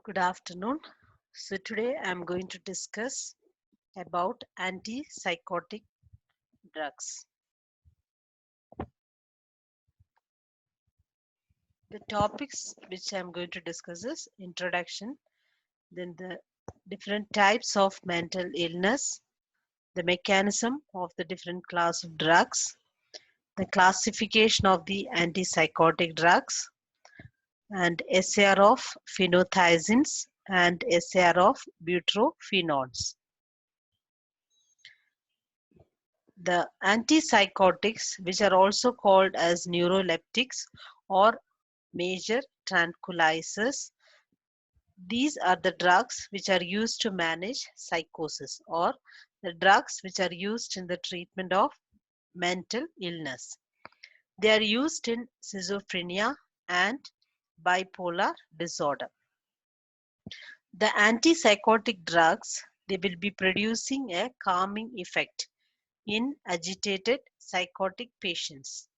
Good afternoon. So today I'm going to discuss about antipsychotic drugs. The topics which I'm going to discuss is introduction, then the different types of mental illness, the mechanism of the different class of drugs, the classification of the antipsychotic drugs, and SAR of phenothiazines and SAR of butyrophenones. The antipsychotics, which are also called as neuroleptics or major tranquilizers, these are the drugs which are used to manage psychosis or the drugs which are used in the treatment of mental illness. They are used in schizophrenia and bipolar disorder. The antipsychotic drugs, they will be producing a calming effect in agitated psychotic patients.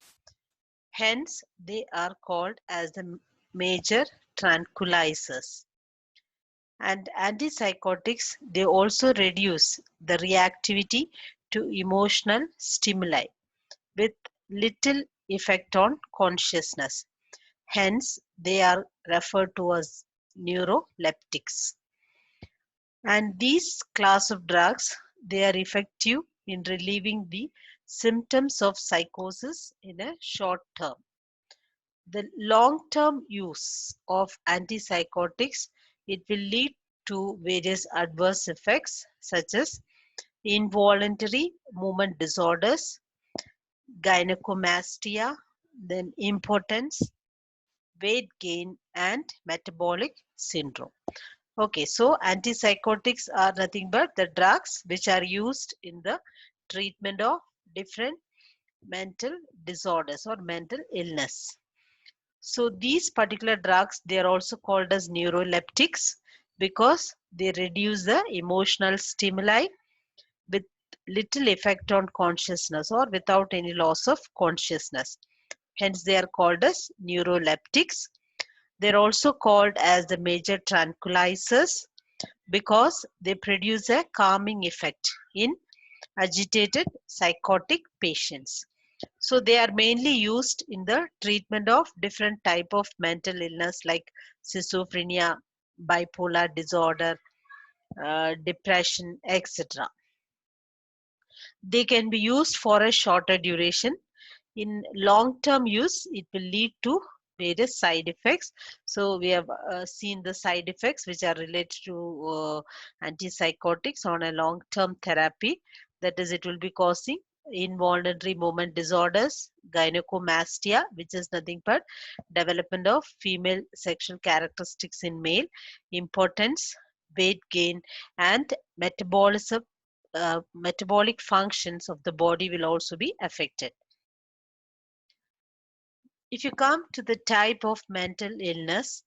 Hence, they are called as the major tranquilizers. And antipsychotics, they also reduce the reactivity to emotional stimuli with little effect on consciousness. Hence, they are referred to as neuroleptics. And these class of drugs, they are effective in relieving the symptoms of psychosis in a short term. The long-term use of antipsychotics, it will lead to various adverse effects such as involuntary movement disorders, gynecomastia, then impotence, weight gain, and metabolic syndrome. Okay, so antipsychotics are nothing but the drugs which are used in the treatment of different mental disorders or mental illness. So these particular drugs, they are also called as neuroleptics because they reduce the emotional stimuli with little effect on consciousness or without any loss of consciousness. Hence they are called as neuroleptics. They're also called as the major tranquilizers because they produce a calming effect in agitated psychotic patients. So they are mainly used in the treatment of different type of mental illness like schizophrenia, bipolar disorder, depression, etc. They can be used for a shorter duration. In long-term use, it will lead to various side effects. So we have seen the side effects which are related to antipsychotics on a long-term therapy. That is, it will be causing involuntary movement disorders, gynecomastia, which is nothing but development of female sexual characteristics in male, impotence, weight gain, and metabolic functions of the body will also be affected. If you come to the type of mental illness,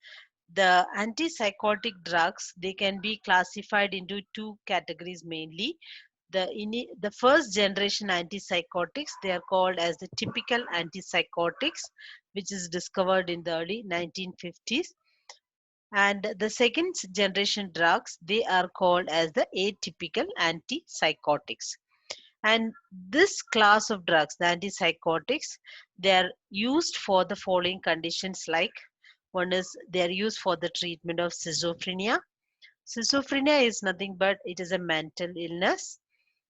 the antipsychotic drugs, they can be classified into two categories mainly. The first generation antipsychotics, they are called as the typical antipsychotics, which is discovered in the early 1950s. And the second generation drugs, they are called as the atypical antipsychotics. And this class of drugs, the antipsychotics, they are used for the following conditions like one is they are used for the treatment of schizophrenia. Schizophrenia is nothing but it is a mental illness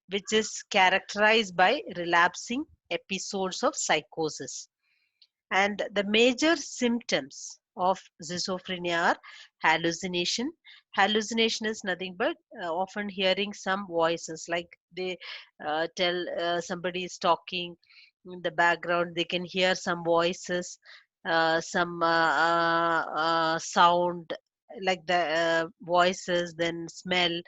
which is characterized by relapsing episodes of psychosis. And the major symptoms of schizophrenia are hallucination. Hallucination is nothing but often hearing some voices, like they tell somebody is talking in the background, they can hear some voices, some sound like the voices, then smell.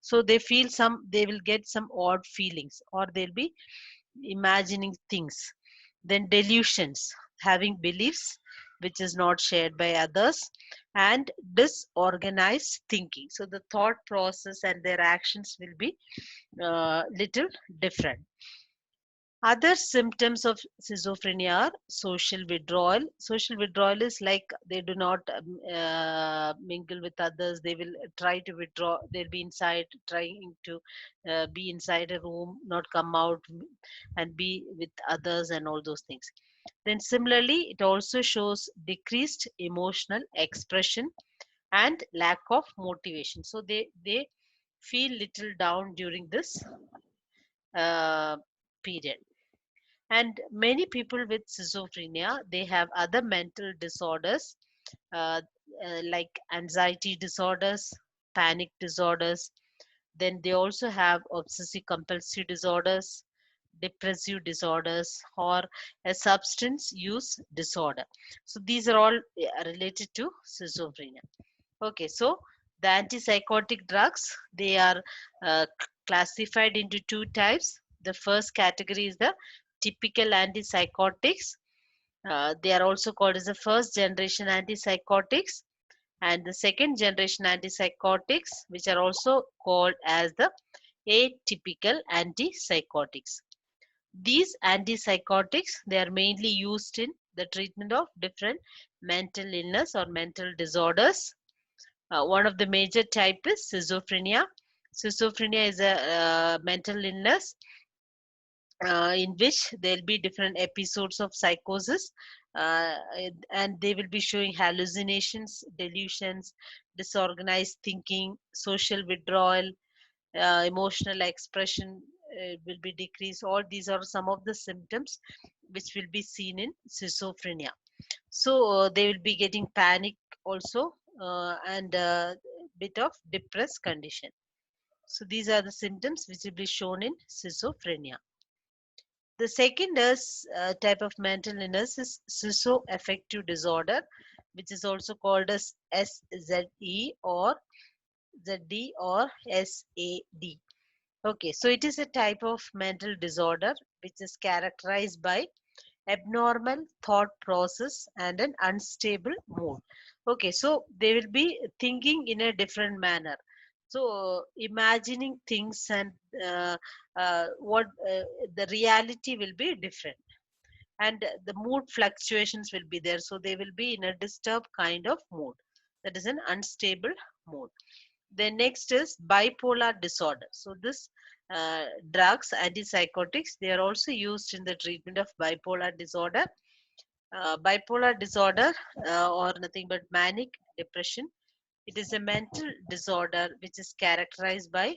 So they feel some, they will get some odd feelings or they'll be imagining things. Then delusions, having beliefs which is not shared by others, and disorganized thinking. So the thought process and their actions will be little different. Other symptoms of schizophrenia are social withdrawal. Social withdrawal is like they do not mingle with others. They will try to withdraw. They'll be inside, trying to be inside a room, not come out and be with others and all those things. Then similarly, it also shows decreased emotional expression and lack of motivation. So they feel little down during this uh, period. And many people with schizophrenia, they have other mental disorders uh, like anxiety disorders, panic disorders. Then they also have obsessive compulsive disorders, depressive disorders, or a substance use disorder. So these are all related to schizophrenia. Okay, so the antipsychotic drugs, they are classified into two types. The first category is the typical antipsychotics. They are also called as the first generation antipsychotics, and the second generation antipsychotics, which are also called as the atypical antipsychotics. These antipsychotics, they are mainly used in the treatment of different mental illness or mental disorders. One of the major type is schizophrenia. Schizophrenia is a mental illness in which there will be different episodes of psychosis, and they will be showing hallucinations, delusions, disorganized thinking, social withdrawal, emotional expression will be decreased. All these are some of the symptoms which will be seen in schizophrenia. So they will be getting panic also, and bit of depressed condition. So these are the symptoms which will be shown in schizophrenia. The second is, type of mental illness is schizoaffective disorder, which is also called as SZE or ZD or SAD. Okay, so it is a type of mental disorder which is characterized by abnormal thought process and an unstable mood. Okay, so they will be thinking in a different manner. So imagining things and what the reality will be different, and the mood fluctuations will be there. So they will be in a disturbed kind of mood. That is an unstable mood. The next is bipolar disorder. So this drugs, antipsychotics, they are also used in the treatment of bipolar disorder. Bipolar disorder, or nothing but manic depression. It is a mental disorder which is characterized by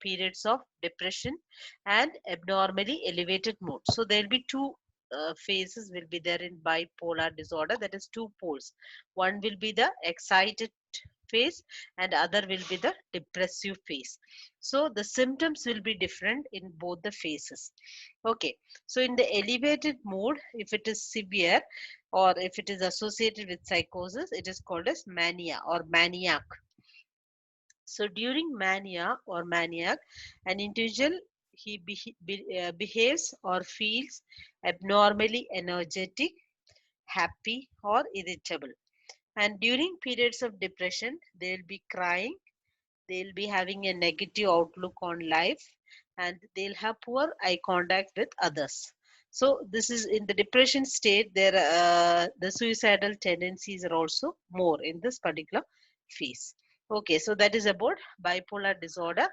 periods of depression and abnormally elevated mood. So there will be two phases will be there in bipolar disorder, that is two poles. One will be the excited phase and other will be the depressive phase. So the symptoms will be different in both the phases. Okay, so in the elevated mood, if it is severe or if it is associated with psychosis, it is called as mania or maniac. So during mania or maniac, an individual, he behaves or feels abnormally energetic, happy, or irritable. And during periods of depression, they will be crying, they'll be having a negative outlook on life, and they'll have poor eye contact with others. So this is in the depression state. There, the suicidal tendencies are also more in this particular phase. Okay, so that is about bipolar disorder.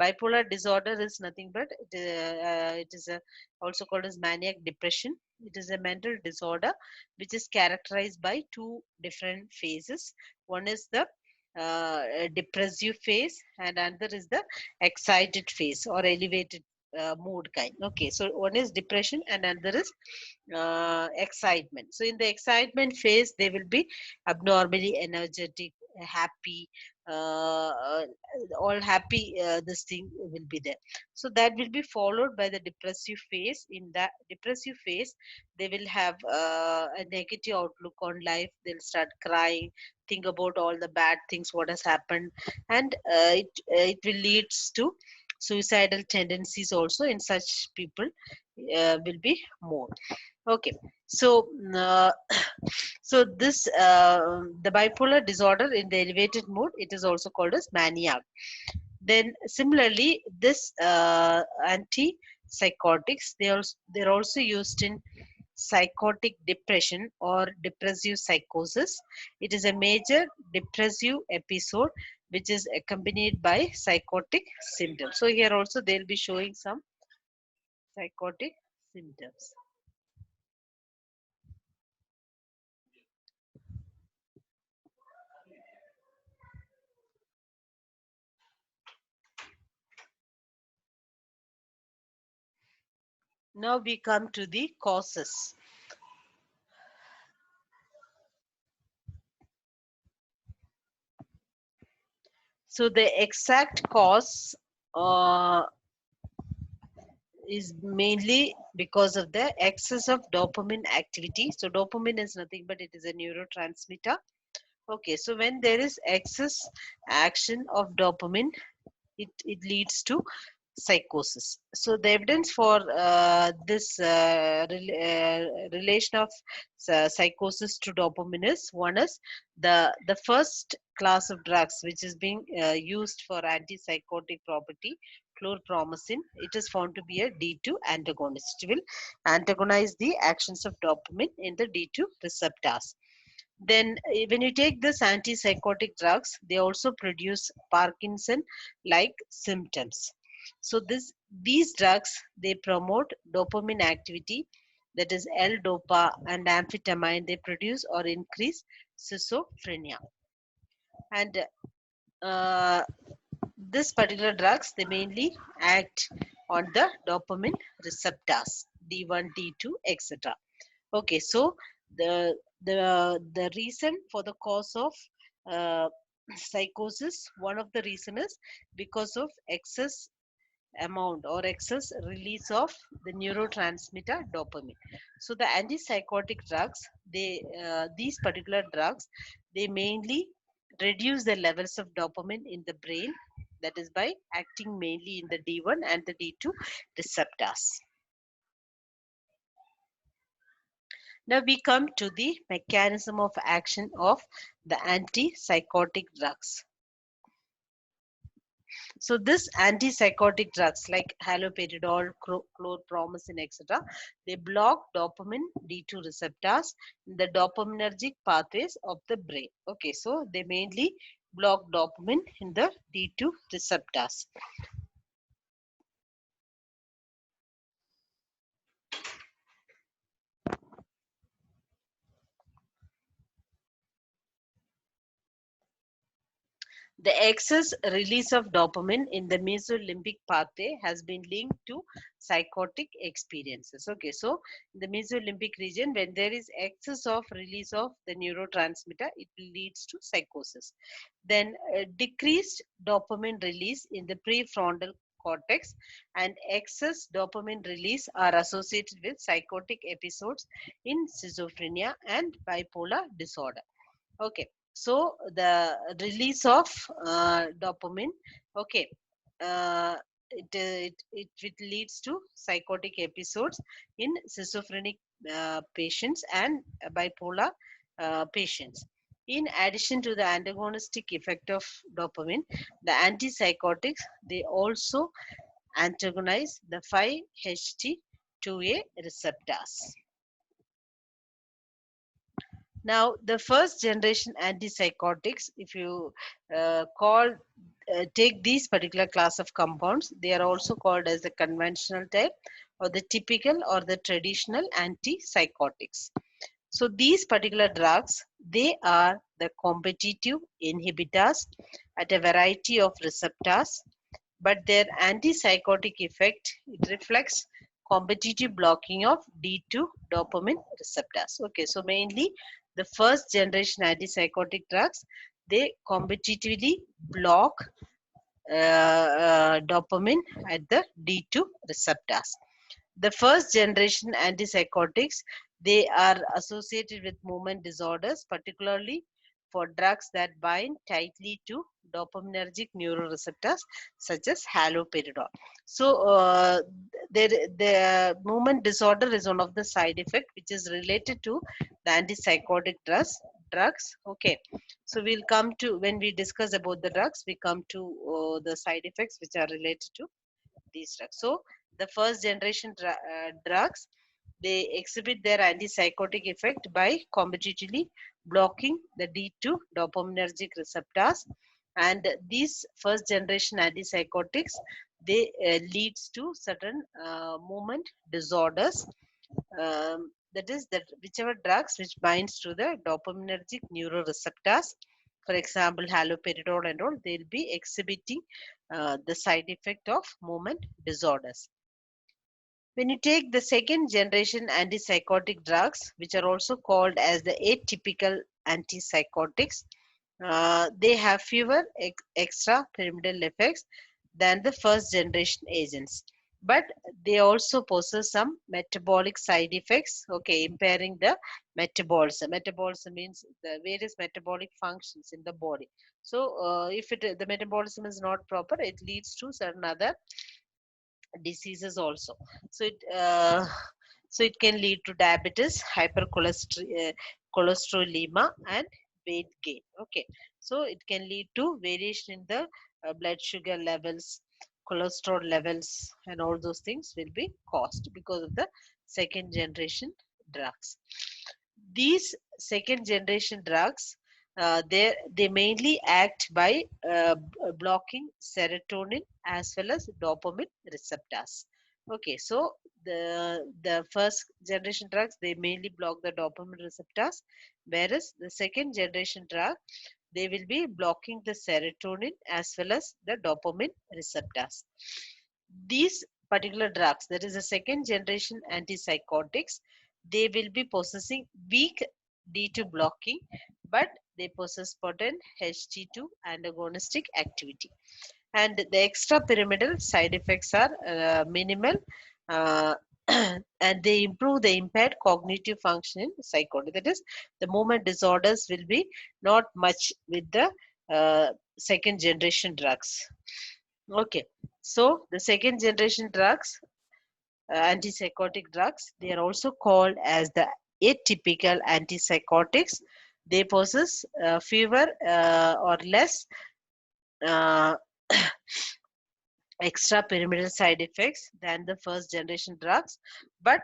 Bipolar disorder is nothing but it is also called as maniac depression. It is a mental disorder which is characterized by two different phases. One is the depressive phase and another is the excited phase or elevated mood kind. Okay, so one is depression and another is excitement. So in the excitement phase, they will be abnormally energetic, happy, all happy. This thing will be there. So that will be followed by the depressive phase. In that depressive phase, they will have a negative outlook on life. They'll start crying, think about all the bad things what has happened, and it will leads to suicidal tendencies also in such people will be more. Okay, so so this the bipolar disorder in the elevated mood, it is also called as mania. Then similarly, this psychotics. They're also used in psychotic depression or depressive psychosis. It is a major depressive episode which is accompanied by psychotic symptoms. So here also they'll be showing some psychotic symptoms. Now we come to the causes. So the exact cause is mainly because of the excess of dopamine activity. So dopamine is nothing but it is a neurotransmitter. Okay, so when there is excess action of dopamine, it leads to psychosis. So the evidence for this relation of psychosis to dopamine is, one is the first class of drugs which is being used for antipsychotic property, chlorpromazine. It is found to be a D2 antagonist. It will antagonize the actions of dopamine in the D2 receptors. Then when you take this antipsychotic drugs, they also produce Parkinson like symptoms. So these drugs, they promote dopamine activity, that is L-dopa and amphetamine. They produce or increase schizophrenia. And uh, this particular drugs, they mainly act on the dopamine receptors D1, D2, etc. Okay, so the reason for the cause of uh, psychosis, one of the reason is because of excess amount or excess release of the neurotransmitter dopamine. So the antipsychotic drugs, these particular drugs, they mainly reduce the levels of dopamine in the brain, that is by acting mainly in the D1 and the D2 receptors. Now we come to the mechanism of action of the antipsychotic drugs. So this antipsychotic drugs like haloperidol, chlorpromazine, etc., they block dopamine D2 receptors in the dopaminergic pathways of the brain. Okay, so they mainly block dopamine in the D2 receptors. The excess release of dopamine in the mesolimbic pathway has been linked to psychotic experiences. Okay, so in the mesolimbic region, when there is excess of release of the neurotransmitter, it leads to psychosis. Then decreased dopamine release in the prefrontal cortex and excess dopamine release are associated with psychotic episodes in schizophrenia and bipolar disorder. Okay, so the release of dopamine, okay, it leads to psychotic episodes in schizophrenic patients and bipolar patients. In addition to the antagonistic effect of dopamine, the antipsychotics, they also antagonize the 5-HT2A receptors. Now, the first generation antipsychotics, if you take these particular class of compounds, they are also called as the conventional type or the typical or the traditional antipsychotics. So these particular drugs, they are the competitive inhibitors at a variety of receptors, but their antipsychotic effect, it reflects competitive blocking of D2 dopamine receptors. Okay, so mainly the first generation antipsychotic drugs, they competitively block dopamine at the D2 receptors. The first generation antipsychotics, they are associated with movement disorders, particularly for drugs that bind tightly to dopaminergic neuroreceptors such as haloperidol. So the movement disorder is one of the side effect which is related to the antipsychotic drugs. Okay, so we'll come to, when we discuss about the drugs, we come to the side effects which are related to these drugs. So the first generation drugs, they exhibit their antipsychotic effect by competitively blocking the D2 dopaminergic receptors, and these first generation antipsychotics, they leads to certain movement disorders. That is that whichever drugs which binds to the dopaminergic neuroreceptors, for example haloperidol and all, they'll be exhibiting the side effect of movement disorders. When you take the second generation antipsychotic drugs, which are also called as the atypical antipsychotics, they have fewer extra pyramidal effects than the first generation agents, but they also possess some metabolic side effects, okay, impairing the metabolism. Metabolism means the various metabolic functions in the body. So if the metabolism is not proper, it leads to certain other diseases also. So it can lead to diabetes, hypercholesterolema, and weight gain. Okay, so it can lead to variation in the blood sugar levels, cholesterol levels, and all those things will be caused because of the second generation drugs. These second generation drugs, they mainly act by blocking serotonin as well as dopamine receptors. Okay, so the first generation drugs, they mainly block the dopamine receptors, whereas the second generation drug, they will be blocking the serotonin as well as the dopamine receptors. These particular drugs, that is the second generation antipsychotics, they will be possessing weak D2 blocking, but they possess potent HT2 antagonistic activity. And the extra pyramidal side effects are minimal, uh, and they improve the impaired cognitive function in psychotic. That is, the movement disorders will be not much with the second generation drugs. Okay, so the second generation drugs, antipsychotic drugs, they are also called as the atypical antipsychotics. They possess fewer or less uh, extra pyramidal side effects than the first generation drugs, but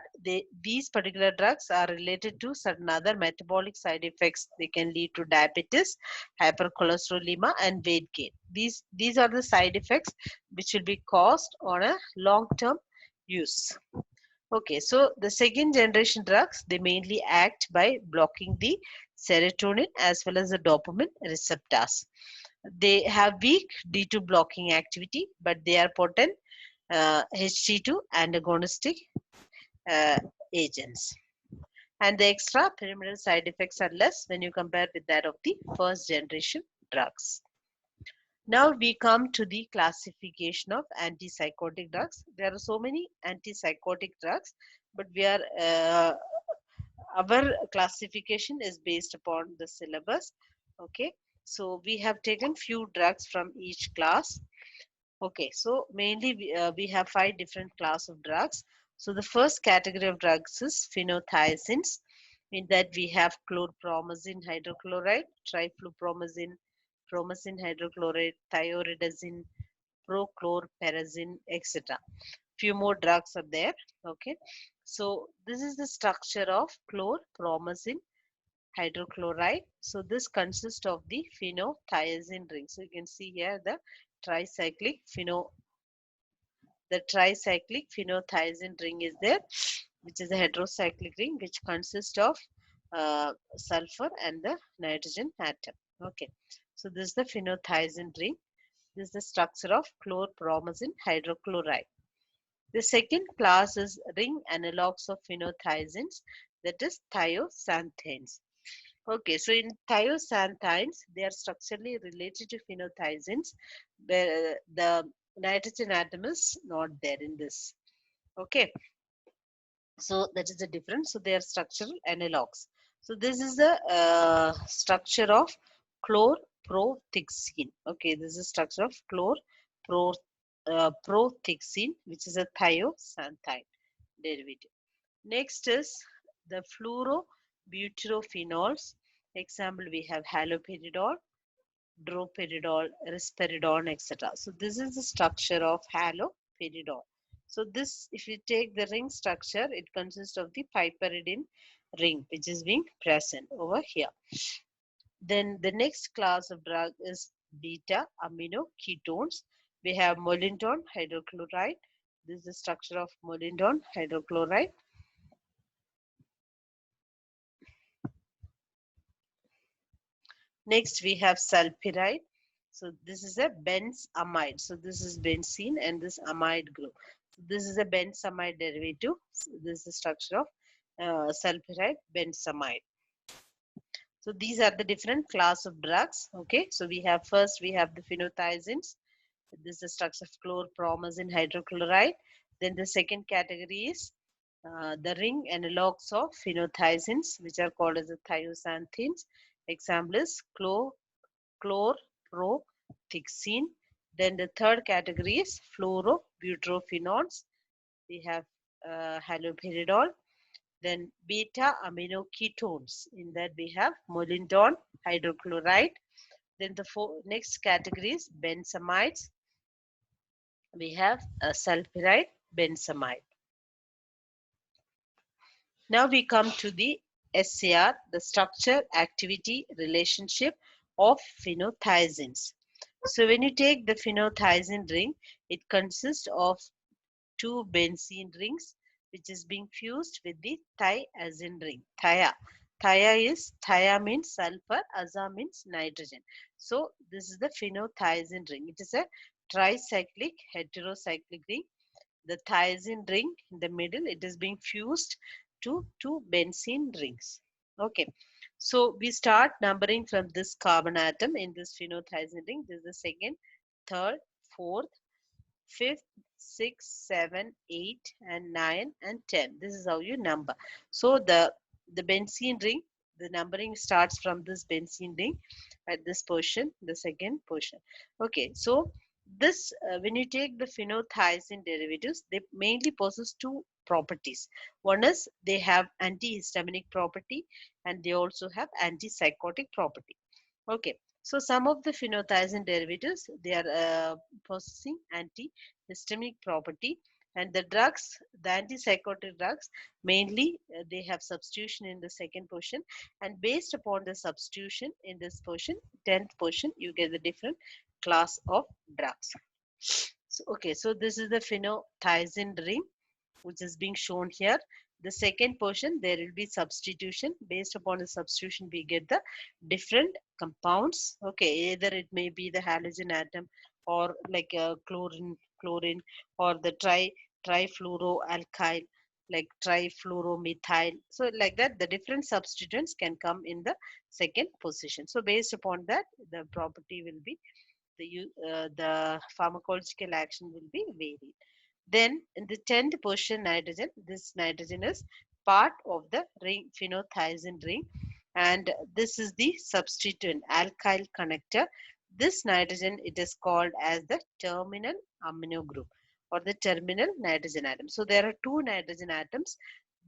these particular drugs are related to certain other metabolic side effects. They can lead to diabetes, hypercholesterolema, and weight gain. These are the side effects which will be caused on a long term use. Okay, so the second generation drugs, they mainly act by blocking the serotonin as well as the dopamine receptors. They have weak D2 blocking activity, but they are potent HT2 antagonistic uh, agents. And the extra pyramidal side effects are less when you compare with that of the first generation drugs. Now we come to the classification of antipsychotic drugs. There are so many antipsychotic drugs, but our classification is based upon the syllabus. Okay, so we have taken few drugs from each class. Okay, so mainly we have 5 different class of drugs. So the first category of drugs is phenothiazines. In that we have chlorpromazine hydrochloride, triflupromazine, promazine hydrochloride, thioridazine, prochlorperazine, etc. Few more drugs are there. Okay, so this is the structure of chlorpromazine hydrochloride. So this consists of the phenothiazine ring. So you can see here tricyclic pheno the tricyclic phenothiazine ring is there, which is a heterocyclic ring which consists of sulfur and the nitrogen atom. Okay, so this is the phenothiazine ring. This is the structure of chlorpromazine hydrochloride. The second class is ring analogs of phenothiazines, that is thioxanthines. Okay, so in thioxanthines, they are structurally related to phenothiazines, where the nitrogen atom is not there in this. Okay, so that is the difference. So they are structural analogs. So this is the structure of chlorprothiazine. Okay, this is the structure of chlorprothiazine, which is a thioxanthine derivative. Next is the fluorobutyrophenols. Example, we have haloperidol, droperidol, risperidone, etc. So this is the structure of haloperidol. So this, if you take the ring structure, it consists of the piperidine ring, which is being present over here. Then the next class of drug is beta amino ketones. We have molindone hydrochloride. This is the structure of molindone hydrochloride. Next we have sulpiride. So this is a benzamide. So this is benzene and this amide group. So this is a benzamide derivative. So this is the structure of sulpiride benzamide. So these are the different class of drugs. Okay, so we have the phenothiazines. This is the structure of chlorpromazine hydrochloride. Then the second category is the ring analogs of phenothiazines, which are called as the thioxanthines. Example is chlorprothiazine. Then the third category is fluorobutyrophenones. We have haloperidol. Then beta amino ketones. In that we have molindone hydrochloride. Then the next category is benzamides. We have sulpiride benzamide. Now we come to the SAR, the structure activity relationship of phenothiazines. So when you take the phenothiazine ring, it consists of two benzene rings which is being fused with the thiazine ring. Thia means sulfur, aza means nitrogen. So this is the phenothiazine ring. It is a tricyclic heterocyclic ring. The thiazine ring in the middle, it is being fused to two benzene rings. Okay, so we start numbering from this carbon atom in this phenothiazine ring. This is the second, third, fourth, fifth, sixth, seven, eight, and 9 and 10. This is how you number. So the benzene ring, the numbering starts from this benzene ring at this portion, the second portion. Okay, so this when you take the phenothiazine derivatives, they mainly possess two properties. One is they have antihistaminic property and they also have antipsychotic property. Okay, so some of the phenothiazine derivatives, they are possessing antihistamic property, and the drugs, the antipsychotic drugs, mainly they have substitution in the second portion, and based upon the substitution in this portion, 10th portion, you get the different class of drugs. So, okay, so this is the phenothiazine ring which is being shown here. The second portion, there will be substitution. Based upon the substitution, we get the different compounds. Okay, either it may be the halogen atom or like chlorine, or the trifluoroalkyl, like trifluoromethyl. So like that, the different substituents can come in the second position. So based upon that, the property will be the pharmacological action will be varied. Then in the 10th position nitrogen, this nitrogen is part of the ring phenothiazine ring, and this is the substituent alkyl connector. This nitrogen, it is called as the terminal amino group or the terminal nitrogen atom. So there are two nitrogen atoms.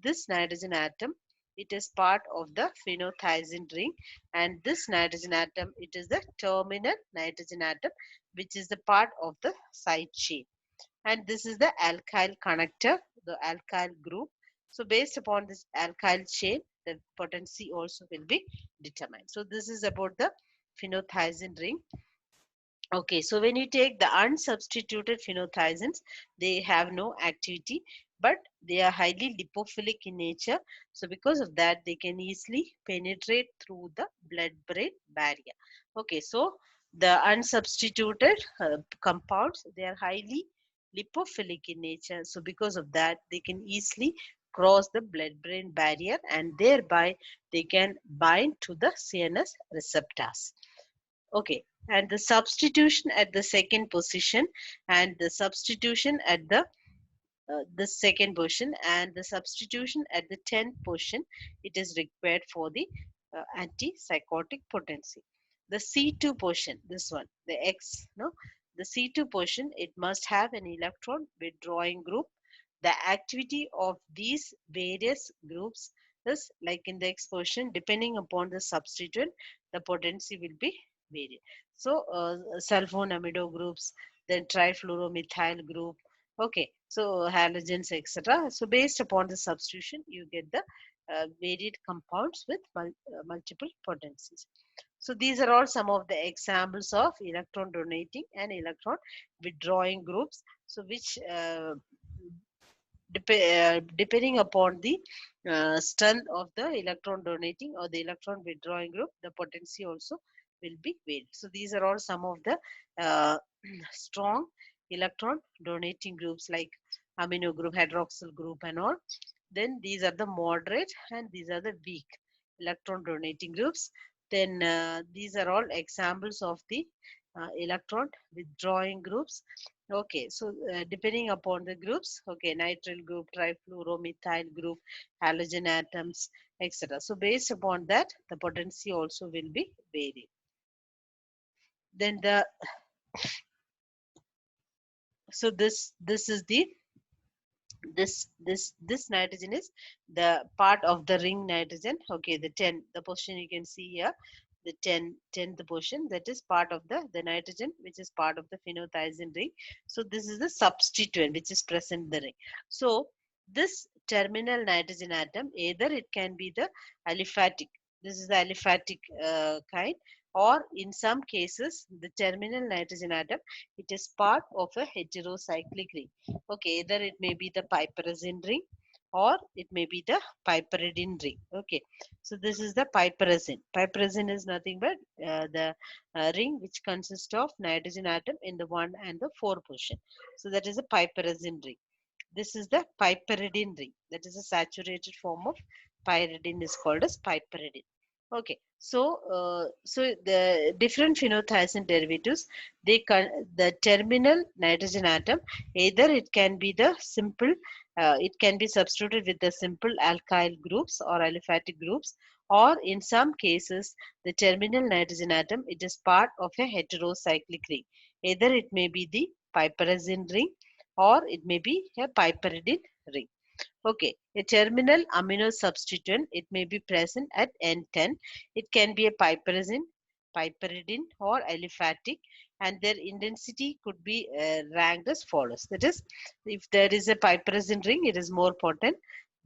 This nitrogen atom, it is part of the phenothiazine ring, and this nitrogen atom, it is the terminal nitrogen atom, which is the part of the side chain, and this is the alkyl connector, the alkyl group. So based upon this alkyl chain, the potency also will be determined. So this is about the phenothiazine ring. Okay, so when you take the unsubstituted phenothiazines, they have no activity, but they are highly lipophilic in nature. So because of that, they can easily penetrate through the blood-brain barrier. Okay, so the unsubstituted compounds, they are highly lipophilic in nature. So because of that, they can easily cross the blood-brain barrier, and thereby they can bind to the CNS receptors. Okay, and the substitution at the second position, and the substitution at the second position, and the substitution at the 10th position, it is required for the antipsychotic potency. The C2 position, this one, the X, no, the C2 position, it must have an electron withdrawing group. The activity of these various groups is like in the X position, depending upon the substituent, the potency will be varied. So sulfonamido groups, then trifluoromethyl group, Okay, so halogens, etc. So based upon the substitution, you get the varied compounds with multiple potencies. So these are all some of the examples of electron donating and electron withdrawing groups. So which depending upon the strength of the electron donating or the electron withdrawing group, the potency also will be varied. So these are all some of the strong electron donating groups like amino group, hydroxyl group and all. Then these are the moderate and these are the weak electron donating groups. Then these are all examples of the electron withdrawing groups. Okay, so depending upon the groups, okay, nitrile group, trifluoromethyl group, halogen atoms, etc. So based upon that, the potency also will be varied. Then the so this is the this nitrogen is the part of the ring nitrogen. Okay, the 10, the position you can see here, the 10th position, that is part of the nitrogen which is part of the phenothiazine ring. So this is the substituent which is present in the ring. So this terminal nitrogen atom, either it can be the aliphatic, this is the aliphatic kind, or in some cases the terminal nitrogen atom, it is part of a heterocyclic ring. Okay, either it may be the piperazine ring or it may be the piperidine ring. Okay, so this is the piperazine. Piperazine is nothing but the ring which consists of nitrogen atom in the 1 and the 4 position. So that is a piperazine ring. This is the piperidine ring. That is a saturated form of pyridine is called as piperidine. Okay, so the different phenothiazine derivatives, the terminal nitrogen atom, either it can be the simple, it can be substituted with the simple alkyl groups or aliphatic groups, or in some cases, the terminal nitrogen atom, it is part of a heterocyclic ring. Either it may be the piperazine ring or it may be a piperidine ring. Okay, a terminal amino substituent, it may be present at N10. It can be a piperazine, piperidine, or aliphatic, and their intensity could be ranked as follows. That is, if there is a piperazine ring, it is more potent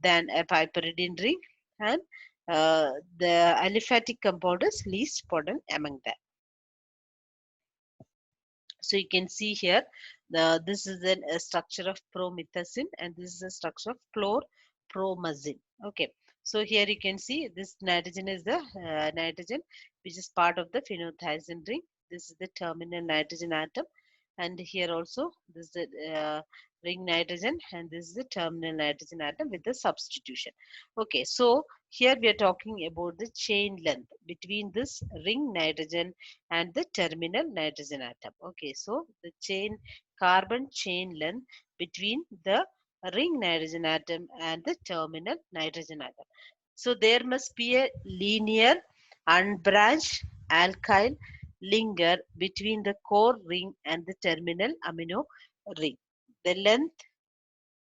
than a piperidine ring, and the aliphatic compound is least potent among them. So you can see here, this is a structure of promethazine and this is a structure of chlorpromazine. Okay, so here you can see this nitrogen is the nitrogen which is part of the phenothiazine ring. This is the terminal nitrogen atom, and here also this is the ring nitrogen, and this is the terminal nitrogen atom with the substitution. Okay, so here we are talking about the chain length between this ring nitrogen and the terminal nitrogen atom. Okay, so the carbon chain length between the ring nitrogen atom and the terminal nitrogen atom. So there must be a linear unbranched alkyl linger between the core ring and the terminal amino ring. The length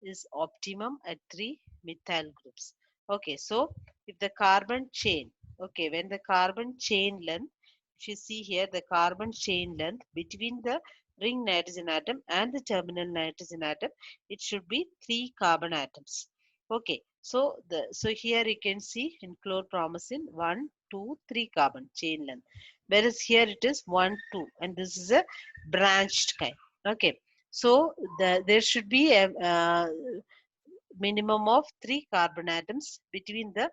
is optimum at 3 methyl groups. Okay, so if the carbon chain, okay, when the carbon chain length, if you see here, the carbon chain length between the ring nitrogen atom and the terminal nitrogen atom, it should be 3 carbon atoms. Okay, so here you can see in chlorpromazine 1, 2, 3 carbon chain length, whereas here it is 1, 2, and this is a branched kind. Okay, so there should be a minimum of 3 carbon atoms between the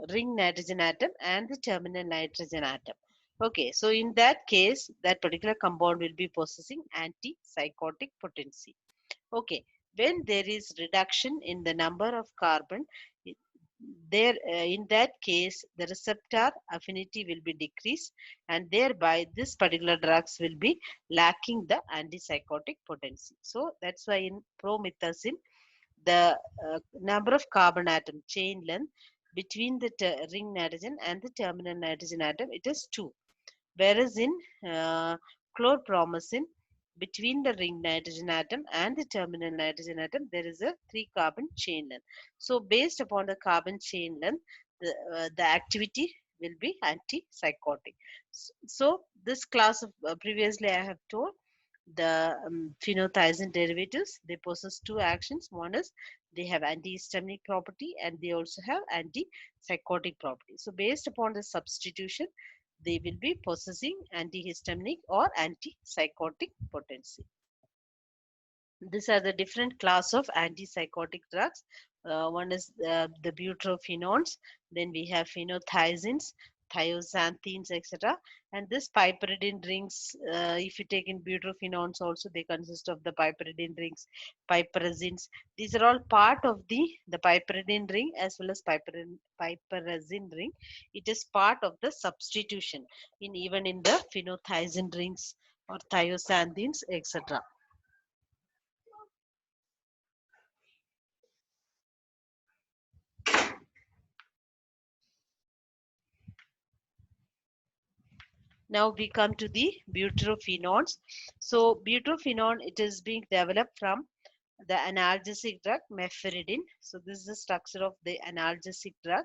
ring nitrogen atom and the terminal nitrogen atom. Okay, so in that case, that particular compound will be possessing antipsychotic potency. Okay, when there is reduction in the number of carbon, there in that case the receptor affinity will be decreased, and thereby this particular drugs will be lacking the antipsychotic potency. So that's why in promethazine the number of carbon atom chain length between the ring nitrogen and the terminal nitrogen atom, it is 2, whereas in chlorpromazine between the ring nitrogen atom and the terminal nitrogen atom there is a 3 carbon chain length. So based upon the carbon chain length, the activity will be antipsychotic. So this class of previously I have told the phenothiazine derivatives, they possess two actions. One is they have antihistaminic property and they also have antipsychotic property. So based upon the substitution, they will be possessing antihistaminic or antipsychotic potency. These are the different class of antipsychotic drugs. One is the butyrophenones, then we have phenothiazines, thiazines, etc. And this piperidine rings, if you take in butyrophenones also, they consist of the piperidine rings, piperazines. These are all part of the piperidine ring as well as piperazine ring. It is part of the substitution in even in the phenothiazine rings or thiazines, etc. Now we come to the butyrophenones. So butyrophenone, it is being developed from the analgesic drug mephiridine. So this is the structure of the analgesic drug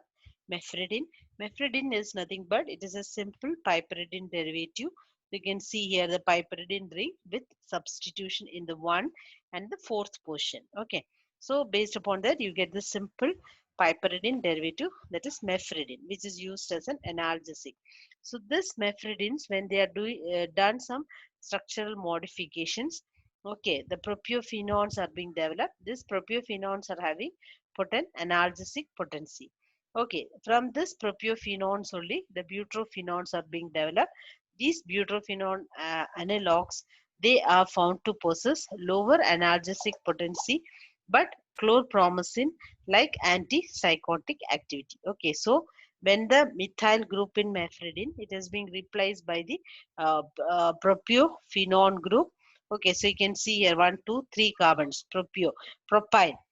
mephiridine. Mephiridine is nothing but it is a simple piperidine derivative. You can see here the piperidine ring with substitution in the 1 and the 4th position. Okay. So based upon that you get the simple piperidine derivative, that is mephiridine, which is used as an analgesic. So this mephiridines, when they are done some structural modifications, okay, the propiophenones are being developed. These propiophenones are having potent analgesic potency. Okay, from this propiophenones only, the butyrophenones are being developed. These butyrophenone analogs, they are found to possess lower analgesic potency, but chlorpromazine like antipsychotic activity. Okay, so when the methyl group in mephiridine, it is being replaced by the propiophenone group. Okay, so you can see here 1, 2, 3 carbons, propyl.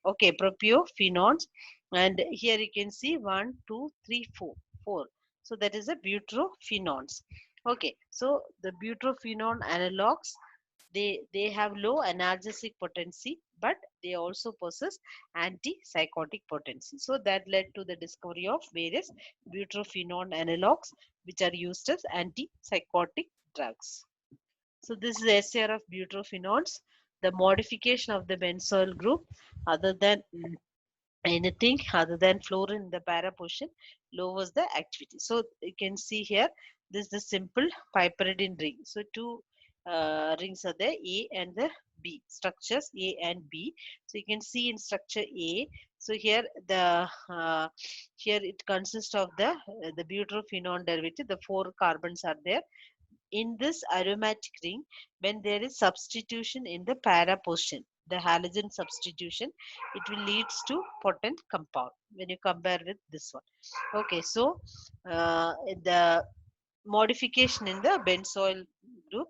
Okay, propiophenones, and here you can see 1, 2, 3, 4, 4. So that is a butyrophenones. Okay, so the butyrophenone analogs, they have low analgesic potency, but they also possess antipsychotic potency. So that led to the discovery of various butyrophenone analogs, which are used as antipsychotic drugs. So this is the SAR of butyrophenones. The modification of the benzoyl group, other than anything other than fluorine in the para position, lowers the activity. So you can see here, this is the simple piperidine ring. So two rings are there, A and the B, structures A and B. So you can see in structure A, so here the here it consists of the butyrophenone derivative. The 4 carbons are there in this aromatic ring. When there is substitution in the para position, the halogen substitution, it will leads to potent compound when you compare with this one. Okay, so the modification in the benzoyl group,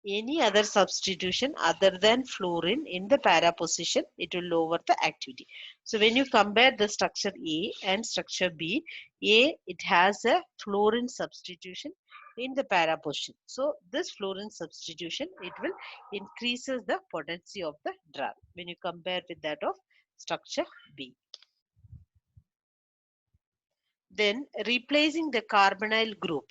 any other substitution other than fluorine in the para position, it will lower the activity. So when you compare the structure A and structure B, A, it has a fluorine substitution in the para position. So this fluorine substitution, it will increases the potency of the drug when you compare with that of structure B. Then replacing the carbonyl group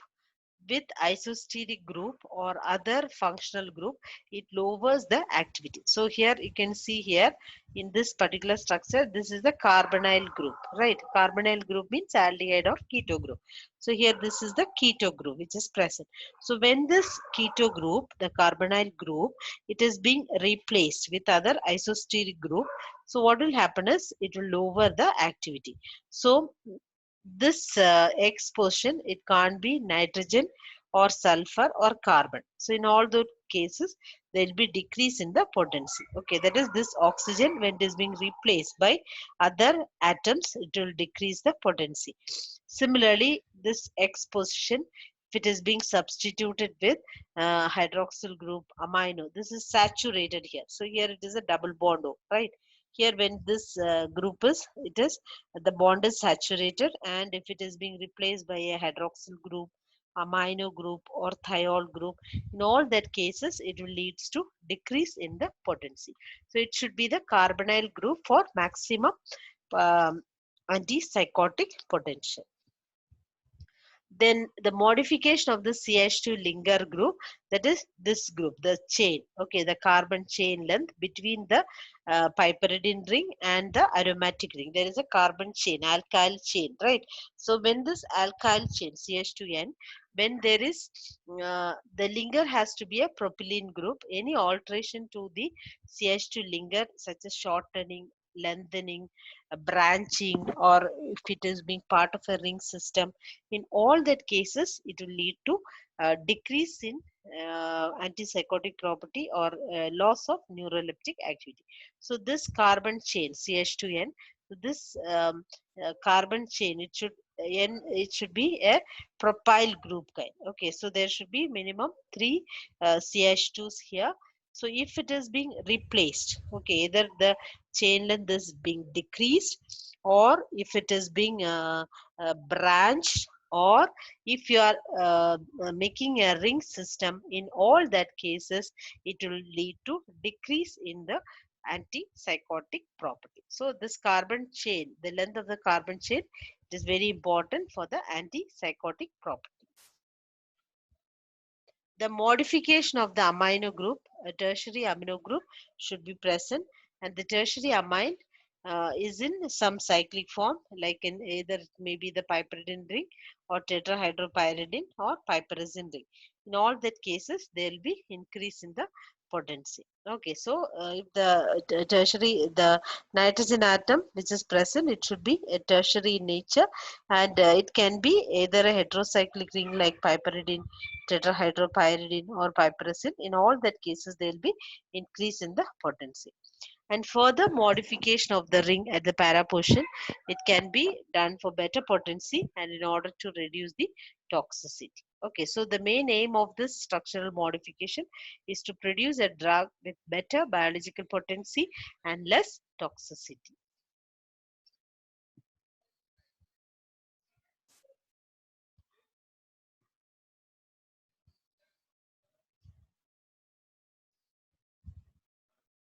with isosteric group or other functional group, it lowers the activity. So here you can see here in this particular structure, this is the carbonyl group, right? Carbonyl group means aldehyde or keto group. So here this is the keto group which is present. So when this keto group, the carbonyl group, it is being replaced with other isosteric group, so what will happen is it will lower the activity. So this X portion, it can't be nitrogen or sulfur or carbon. So in all those cases, there will be decrease in the potency. Okay, that is this oxygen, when it is being replaced by other atoms, it will decrease the potency. Similarly, this X position, if it is being substituted with hydroxyl group amino, this is saturated here. So here it is a double bond O, right? Here when this group is, it is the bond is saturated, and if it is being replaced by a hydroxyl group, amino group or thiol group, in all that cases it will leads to decrease in the potency. So it should be the carbonyl group for maximum um, antipsychotic potential. Then the modification of the CH2 linker group, that is this group, the chain, okay, the carbon chain length between the piperidine ring and the aromatic ring. There is a carbon chain, alkyl chain, right? So when this alkyl chain CH2N, when there is the linker has to be a propylene group. Any alteration to the CH2 linker, such as shortening, lengthening, branching, or if it is being part of a ring system, in all that cases it will lead to decrease in antipsychotic property or loss of neuroleptic activity. So this carbon chain CH2N, this carbon chain, it should be a propyl group kind. Okay, so there should be minimum 3 CH2s here. So if it is being replaced, okay, either the chain length is being decreased, or if it is being branched, or if you are making a ring system, in all that cases it will lead to decrease in the antipsychotic property. So this carbon chain, the length of the carbon chain, it is very important for the antipsychotic property. The modification of the amino group, a tertiary amino group, should be present, and the tertiary amine is in some cyclic form, like in either maybe the piperidine ring or tetrahydropyridine or piperazine ring. In all that cases, there will be increase in the potency. Okay, so if the tertiary, the nitrogen atom which is present, it should be a tertiary in nature, and it can be either a heterocyclic ring like piperidine, tetrahydropyridine, or piperazine. In all that cases, there will be increase in the potency. And further modification of the ring at the para portion, it can be done for better potency and in order to reduce the toxicity. Okay, so the main aim of this structural modification is to produce a drug with better biological potency and less toxicity.